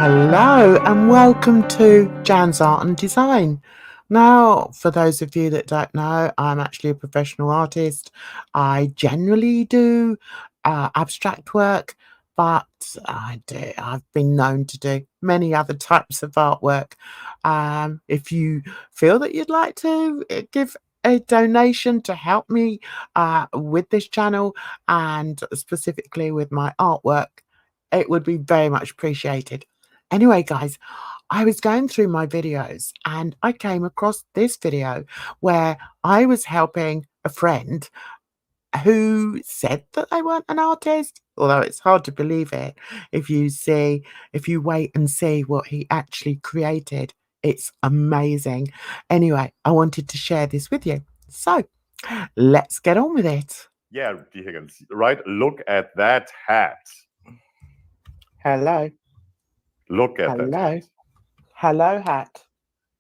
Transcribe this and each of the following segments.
Hello and welcome to Jan's Art and Design. Now, for those of you that don't know, I'm actually a professional artist. I generally do abstract work, but I've been known to do many other types of artwork. If you feel that you'd like to give a donation to help me with this channel and specifically with my artwork, it would be very much appreciated. Anyway, guys, I was going through my videos and I came across this video where I was helping a friend who said that they weren't an artist, although it's hard to believe it if you wait and see what he actually created. It's amazing. Anyway, I wanted to share this with you. So let's get on with it. Yeah, D. Higgins, right? Look at that hat. Hello. Look at that hat. Hello, hat.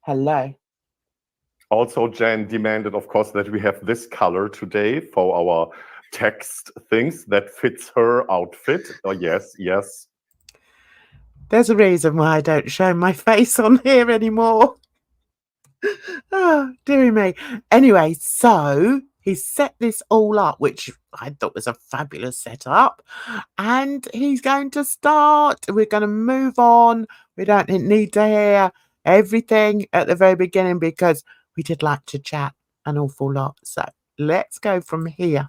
Hello. Also, Jan demanded, of course, that we have this color today for our text things that fits her outfit. Oh, yes, yes. There's a reason why I don't show my face on here anymore. Oh, dearie me. Anyway, so he set this all up, which I thought was a fabulous setup. And he's going to start. We're going to move on. We don't need to hear everything at the very beginning because we did like to chat an awful lot. So let's go from here.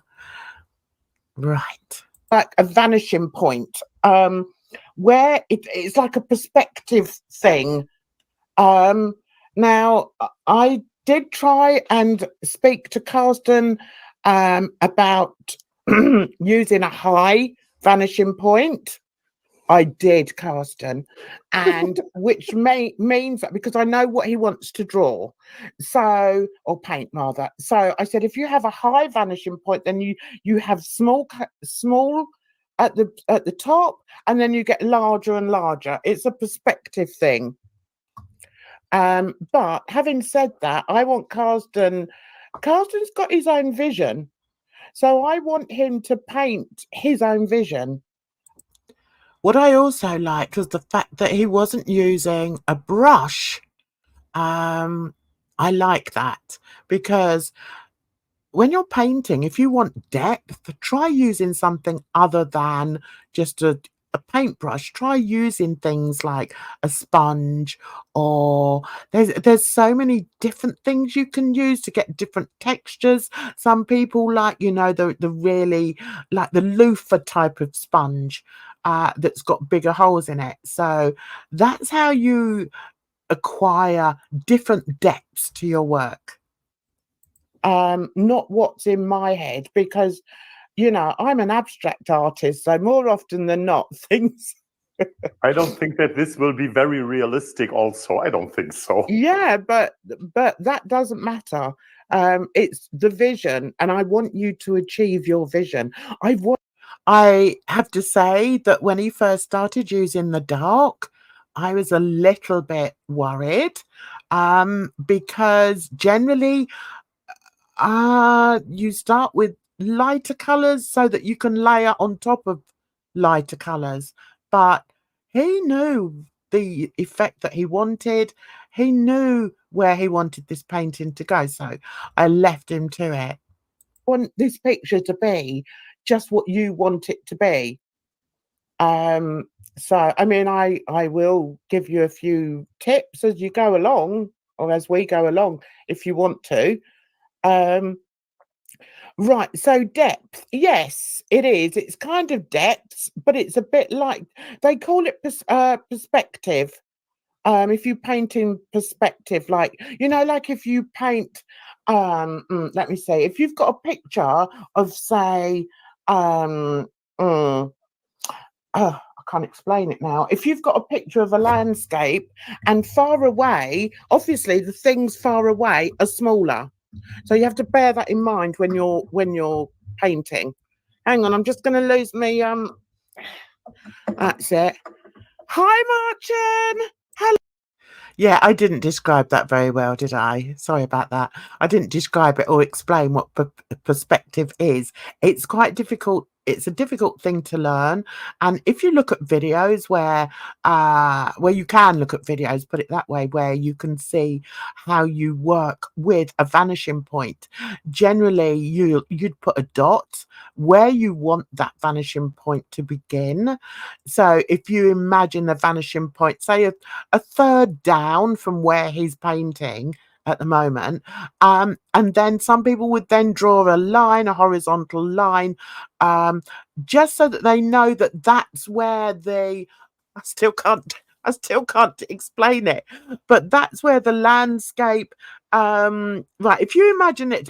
Right. Like a vanishing point. Where it's like a perspective thing. Now, I did try and speak to Carsten about using a high vanishing point. I did, Carsten, and which means that because I know what he wants to draw, so or paint rather. So I said, if you have a high vanishing point, then you have small at the top, and then you get larger and larger. It's a perspective thing. But having said that, I want Carsten's got his own vision. So I want him to paint his own vision. What I also liked was the fact that he wasn't using a brush. I like that because when you're painting, if you want depth, try using something other than just a paintbrush. Try using things like a sponge, or there's so many different things you can use to get different textures. Some people like, you know, the really like the loofah type of sponge that's got bigger holes in it. So that's how you acquire different depths to your work. Not what's in my head, because you know, I'm an abstract artist, so more often than not, things. I don't think that this will be very realistic also. I don't think so. Yeah, but that doesn't matter. It's the vision, and I want you to achieve your vision. I have to say that when he first started using the dark, I was a little bit worried because generally you start with lighter colors so that you can layer on top of lighter colors, but he knew the effect that he wanted. He knew where he wanted this painting to go, so I left him to it. I want this picture to be just what you want it to be. So I mean, I will give you a few tips as you go along, or as we go along, if you want to. Right, so depth, yes, it is. It's kind of depth, but it's a bit like, they call it perspective. If you paint in perspective, like, you know, like if you paint, let me see, if you've got a picture of, say, I can't explain it now. If you've got a picture of a landscape and far away, obviously the things far away are smaller. So you have to bear that in mind when you're painting. Hang on, I'm just going to lose me. That's it. Hi, Martin. Hello. Yeah, I didn't describe that very well, did I? Sorry about that. I didn't describe it or explain what perspective is. It's quite difficult it's a difficult thing to learn. And if you look at videos where you can look at videos, put it that way, where you can see how you work with a vanishing point, generally you'd put a dot where you want that vanishing point to begin. So if you imagine the vanishing point, say a third down from where he's painting at the moment, and then some people would then draw a line, a horizontal line, just so that they know that that's where I still can't explain it, but that's where the landscape, right, if you imagine it,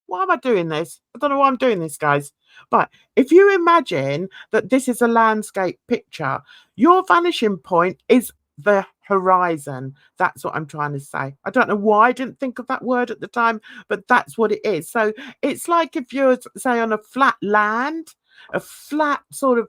why am I doing this? I don't know why I'm doing this, guys. But if you imagine that this is a landscape picture, your vanishing point is the horizon. That's what I'm trying to say. I don't know why I didn't think of that word at the time, but that's what it is. So it's like if you're, say, on a flat land, a flat sort of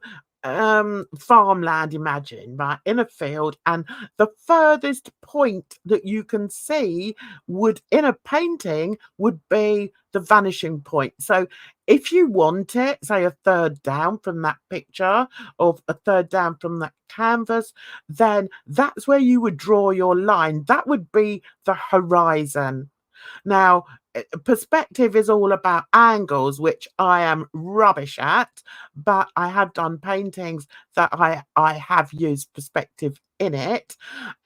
farmland, imagine, right, in a field, and the furthest point that you can see would, in a painting, would be the vanishing point. So if you want it, say a third down from that picture or a third down from that canvas, then that's where you would draw your line. That would be the horizon. Now, perspective is all about angles, which I am rubbish at, but I have done paintings that I have used perspective in it.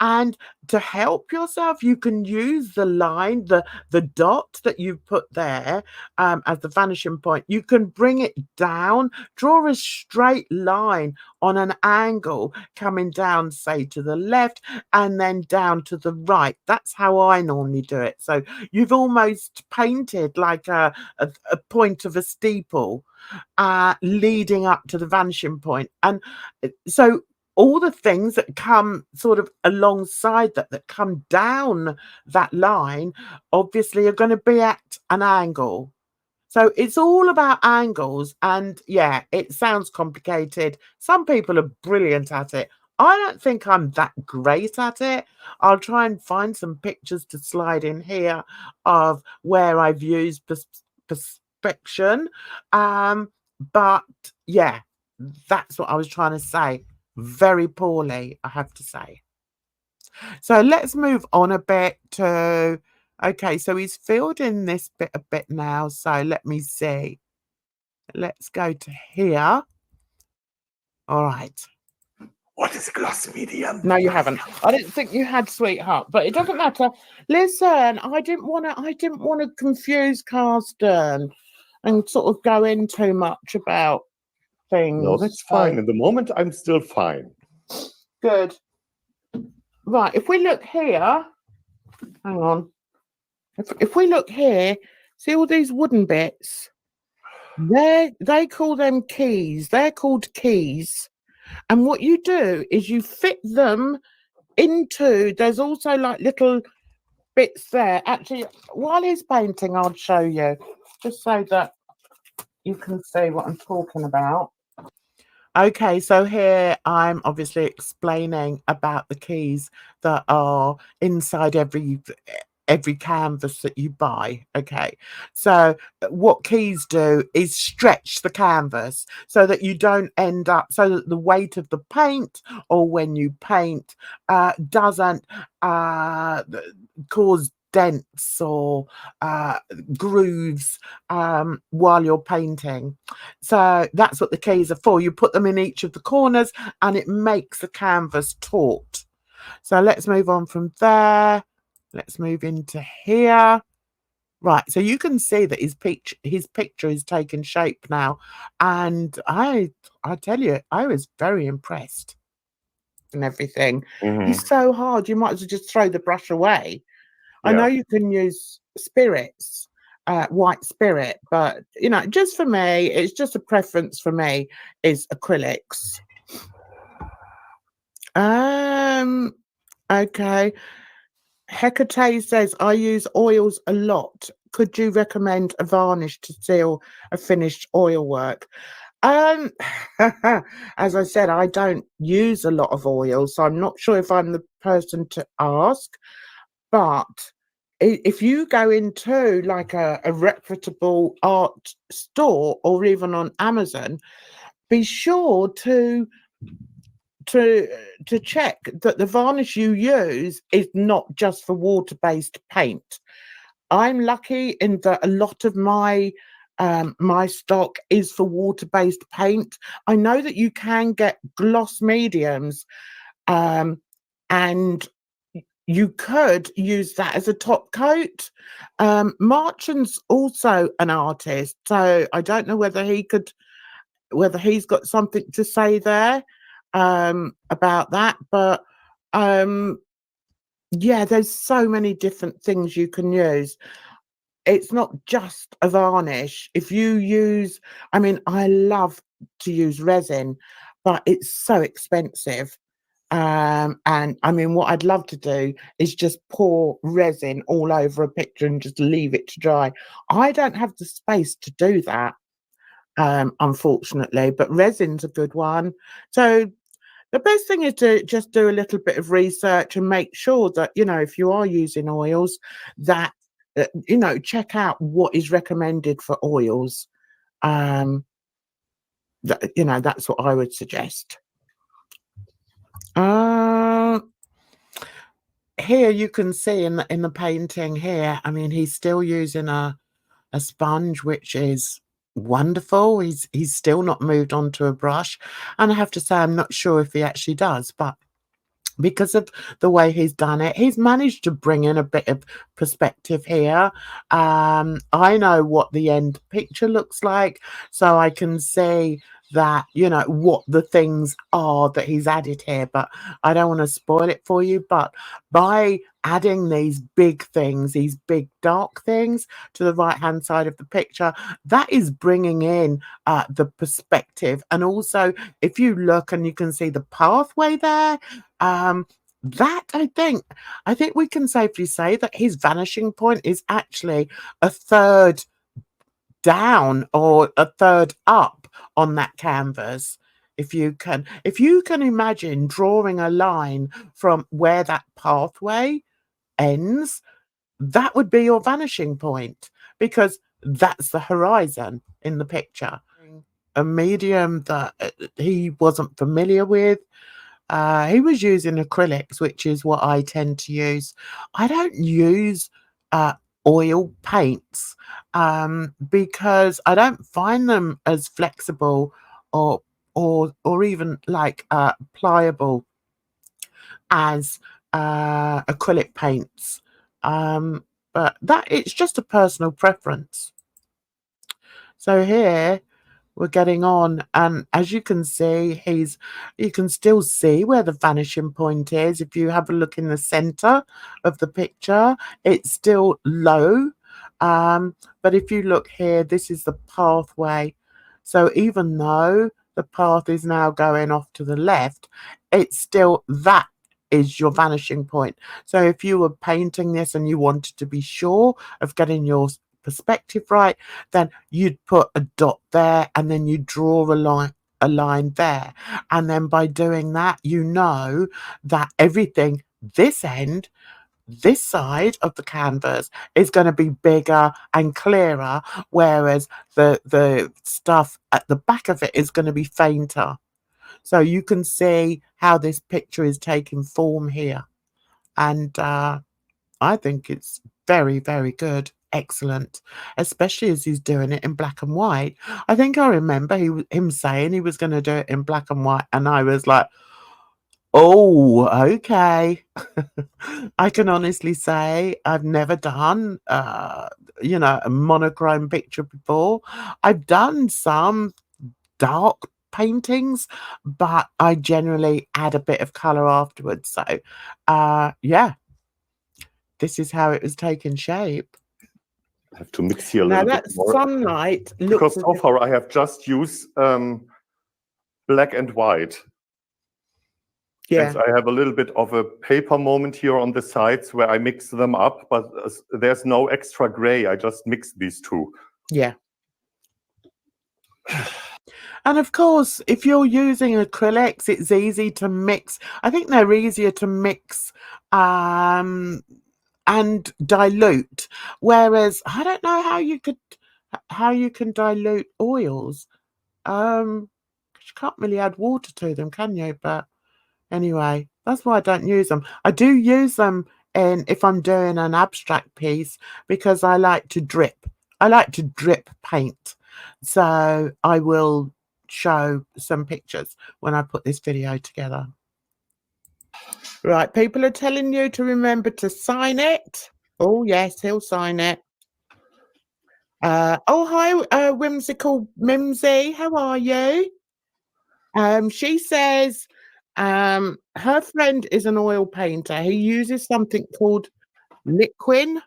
And to help yourself, you can use the line, the dot that you put there as the vanishing point. You can bring it down, draw a straight line on an angle coming down, say, to the left and then down to the right. That's how I normally do it. So you've almost painted like a point of a steeple leading up to the vanishing point. And so all the things that come sort of alongside that come down that line, obviously are going to be at an angle. So it's all about angles. And yeah, it sounds complicated. Some people are brilliant at it. I don't think I'm that great at it. I'll try and find some pictures to slide in here of where I've used perspection. But yeah, that's what I was trying to say. Very poorly, I have to say. So let's move on a bit to, okay, so he's filled in this bit a bit now. So let me see. Let's go to here. All right. What is gloss medium? No, you haven't. I didn't think you had, sweetheart, but it doesn't matter. Listen, I didn't want to confuse Carsten and sort of go in too much about things. No, that's fine. At the moment, I'm still fine. Good. Right, if we look here, hang on. If we look here, see all these wooden bits? They call them keys. They're called keys. And what you do is you fit them into, there's also like little bits there. Actually, while he's painting, I'll show you, just so that you can see what I'm talking about. Okay, so here I'm obviously explaining about the keys that are inside every canvas that you buy. Okay, so what keys do is stretch the canvas so that you don't end up, so that the weight of the paint, or when you paint, doesn't cause dents or grooves while you're painting. So that's what the keys are for. You put them in each of the corners and it makes the canvas taut. So let's move on from there. Let's move into here. Right, so you can see that his picture is taking shape now. And I tell you, I was very impressed and everything. He's so hard, you might as well just throw the brush away. Yeah. I know you can use spirits, white spirit, but, you know, just for me, it's just a preference for me, is acrylics. Okay. Hecate says, I use oils a lot. Could you recommend a varnish to seal a finished oil work? As I said, I don't use a lot of oil, so I'm not sure if I'm the person to ask. But if you go into like a reputable art store or even on Amazon, be sure to check that the varnish you use is not just for water-based paint. I'm lucky in that a lot of my my stock is for water-based paint. I know that you can get gloss mediums, and you could use that as a top coat. Marchand's also an artist, so I don't know whether he's got something to say there about that, but yeah, there's so many different things you can use. It's not just a varnish. If you use, I mean, I love to use resin, but it's so expensive. And I mean, what I'd love to do is just pour resin all over a picture and just leave it to dry. I don't have the space to do that, unfortunately, but resin's a good one. So the best thing is to just do a little bit of research and make sure that, you know, if you are using oils, that, you know, check out what is recommended for oils. You know, that's what I would suggest. Here you can see in the painting here, I mean, he's still using a sponge, which is wonderful. He's still not moved on to a brush. And I have to say, I'm not sure if he actually does, but because of the way he's done it, he's managed to bring in a bit of perspective here. I know what the end picture looks like, so I can see that, you know, what the things are that he's added here, but I don't want to spoil it for you. But by adding these big things, these big dark things to the right hand side of the picture, that is bringing in the perspective. And also, if you look and you can see the pathway there, that I think we can safely say that his vanishing point is actually a third down or a third up on that canvas. If you can imagine drawing a line from where that pathway ends, that would be your vanishing point, because that's the horizon in the picture. A medium that he wasn't familiar with. He was using acrylics, which is what I tend to use. I don't use oil paints because I don't find them as flexible or even like pliable as acrylic paints. But that it's just a personal preference. So here we're getting on, and as you can see, you can still see where the vanishing point is. If you have a look in the center of the picture, it's still low, but if you look here, this is the pathway. So even though the path is now going off to the left, it's still that is your vanishing point. So if you were painting this and you wanted to be sure of getting your perspective right, then you'd put a dot there and then you draw a line there, and then by doing that, you know that everything this end, this side of the canvas, is going to be bigger and clearer, whereas the stuff at the back of it is going to be fainter. So you can see how this picture is taking form here, and I think it's very, very good. Excellent, especially as he's doing it in black and white. I think I remember him saying he was going to do it in black and white, and I was like, oh, okay. I can honestly say I've never done, you know, a monochrome picture before. I've done some dark paintings, but I generally add a bit of color afterwards. So, yeah, this is how it was taking shape. I have to mix here a Now little bit that more. sunlight looks Because so far I have just used black and white. yeah. And I have a little bit of a paper moment here on the sides where I mix them up, but there's no extra gray. I just mix these two. Yeah. And of course, if you're using acrylics, it's easy to mix. I think they're easier to mix and dilute. Whereas I don't know how you can dilute oils. You can't really add water to them, can you? But anyway, that's why I don't use them. I do use them if I'm doing an abstract piece because I like to drip. I like to drip paint. So I will show some pictures when I put this video together. Right, people are telling you to remember to sign it. Oh, yes, he'll sign it. Oh, hi, Whimsical Mimsy. How are you? She says her friend is an oil painter. He uses something called liquin.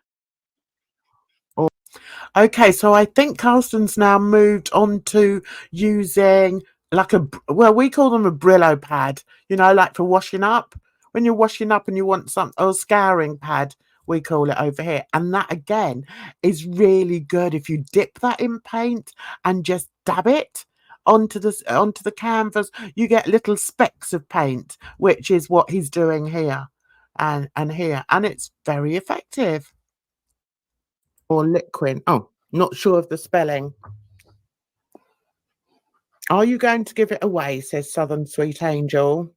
Okay, so I think Carlston's now moved on to using like we call them a Brillo pad, like for washing up. When you're washing up and you want or scouring pad, we call it over here. And that again is really good if you dip that in paint and just dab it onto the canvas. You get little specks of paint, which is what he's doing here and here, and it's very effective. Or liquin. Oh, not sure of the spelling. Are you going to give it away? Says Southern Sweet Angel.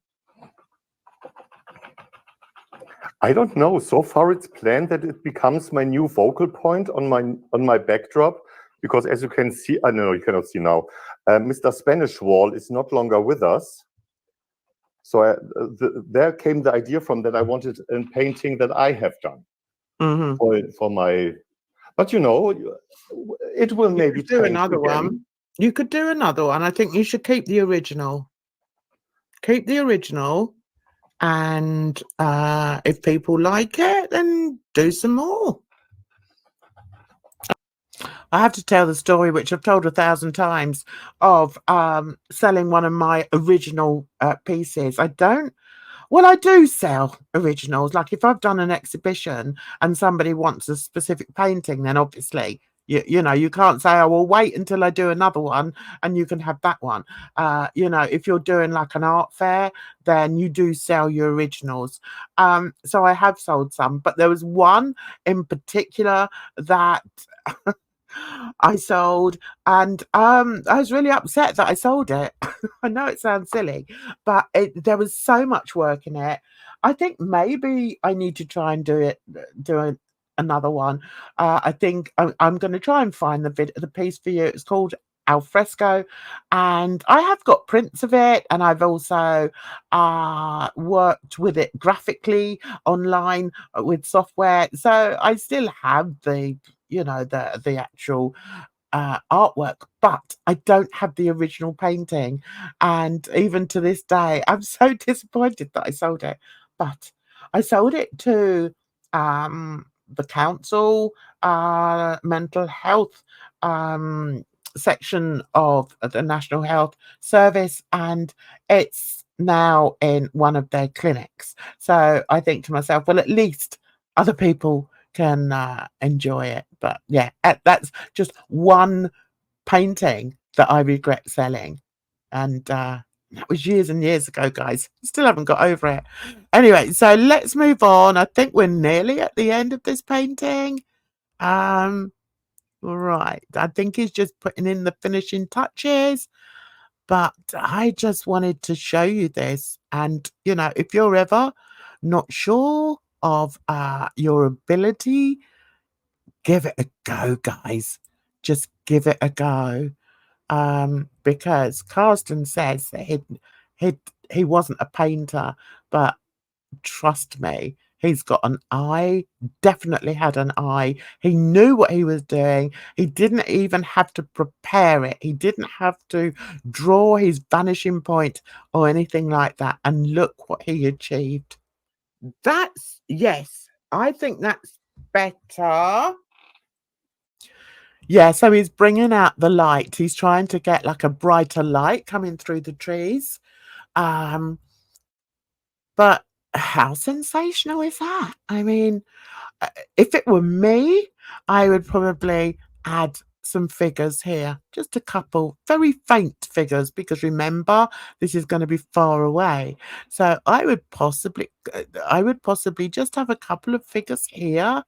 I don't know. So far, it's planned that it becomes my new focal point on my backdrop, because as you can see, I know you cannot see now. Mr. Spanish Wall is not longer with us. So there came the idea from that I wanted a painting that I have done for my. But it will maybe do change another again. one. You could do another one. I think you should keep the original. Keep the original, and if people like it, then do some more. I have to tell the story, which I've told 1,000 times, of selling one of my original pieces. I do sell originals. Like if I've done an exhibition and somebody wants a specific painting, then obviously you can't say, oh, well, wait until I do another one and you can have that one. If you're doing like an art fair, then you do sell your originals. So I have sold some, but there was one in particular that I sold, and I was really upset that I sold it. I know it sounds silly, but there was so much work in it. I think maybe I need to try and do another one. I think I'm going to try and find the piece for you. It's called Al Fresco, and I have got prints of it, and I've also worked with it graphically online with software, so I still have the actual artwork, but I don't have the original painting. And even to this day, I'm so disappointed that I sold it. But I sold it to the council mental health section of the National Health Service, and it's now in one of their clinics. So I think to myself, well, at least other people can enjoy it. But yeah, that's just one painting that I regret selling, and that was years and years ago, guys. Still haven't got over it. Anyway, so let's move on. I think we're nearly at the end of this painting. Right, I think he's just putting in the finishing touches, but I just wanted to show you this. And if you're ever not sure of your ability, give it a go, guys. Just give it a go. Because Carsten says that he wasn't a painter, but trust me, he's got an eye, definitely had an eye. He knew what he was doing. He didn't even have to prepare it. He didn't have to draw his vanishing point or anything like that. And look what he achieved. Yes, I think that's better. Yeah, so he's bringing out the light. He's trying to get like a brighter light coming through the trees. But how sensational is that? I mean, if it were me, I would probably add some figures here, just a couple very faint figures, because remember, this is going to be far away. So I would possibly just have a couple of figures here,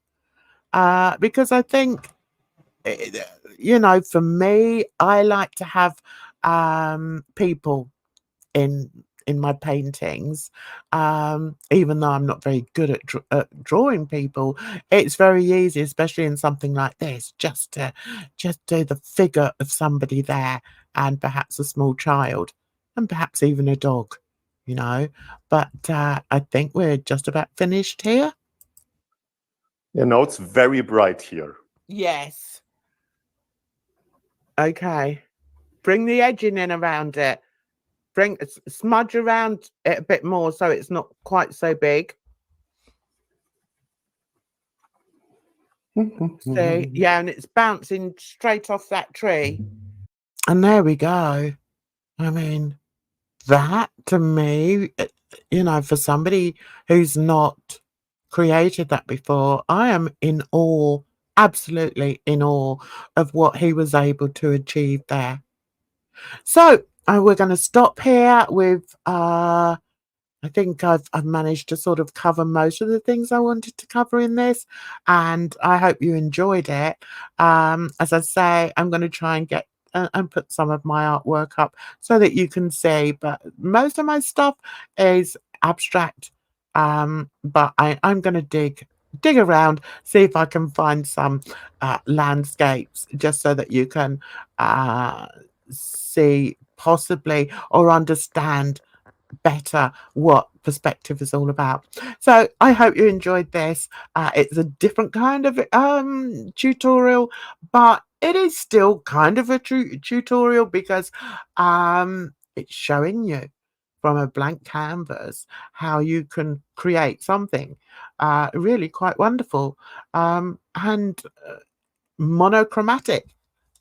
because I think, you know, for me, I like to have people in my paintings. Even though I'm not very good at drawing people, it's very easy, especially in something like this, just to do the figure of somebody there, and perhaps a small child, and perhaps even a dog, you know. But I think we're just about finished here. You know, it's very bright here. Yes. Okay. Bring the edging in around it. Smudge around it a bit more so it's not quite so big. See? Yeah, and it's bouncing straight off that tree. And there we go. I mean, that to me, you know, for somebody who's not created that before, I am in awe, absolutely in awe of what he was able to achieve there. So, we're gonna stop here with, I think I've managed to sort of cover most of the things I wanted to cover in this, and I hope you enjoyed it. As I say, I'm going to try and get and put some of my artwork up so that you can see. But most of my stuff is abstract. But I'm going to dig around, see if I can find some landscapes, just so that you can see possibly or understand better what perspective is all about. So I hope you enjoyed this. It's a different kind of tutorial, but it is still kind of a tutorial, because it's showing you from a blank canvas how you can create something really quite wonderful, and monochromatic.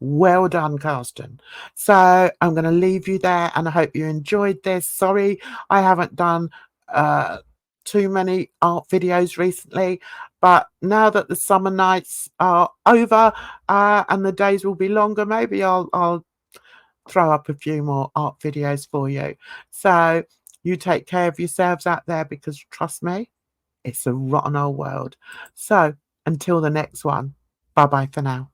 Well done, Carsten. So I'm going to leave you there, and I hope you enjoyed this. Sorry, I haven't done uh, too many art videos recently, but now that the summer nights are over and the days will be longer, maybe I'll throw up a few more art videos for you. So you take care of yourselves out there, because trust me, it's a rotten old world. So until the next one, bye bye for now.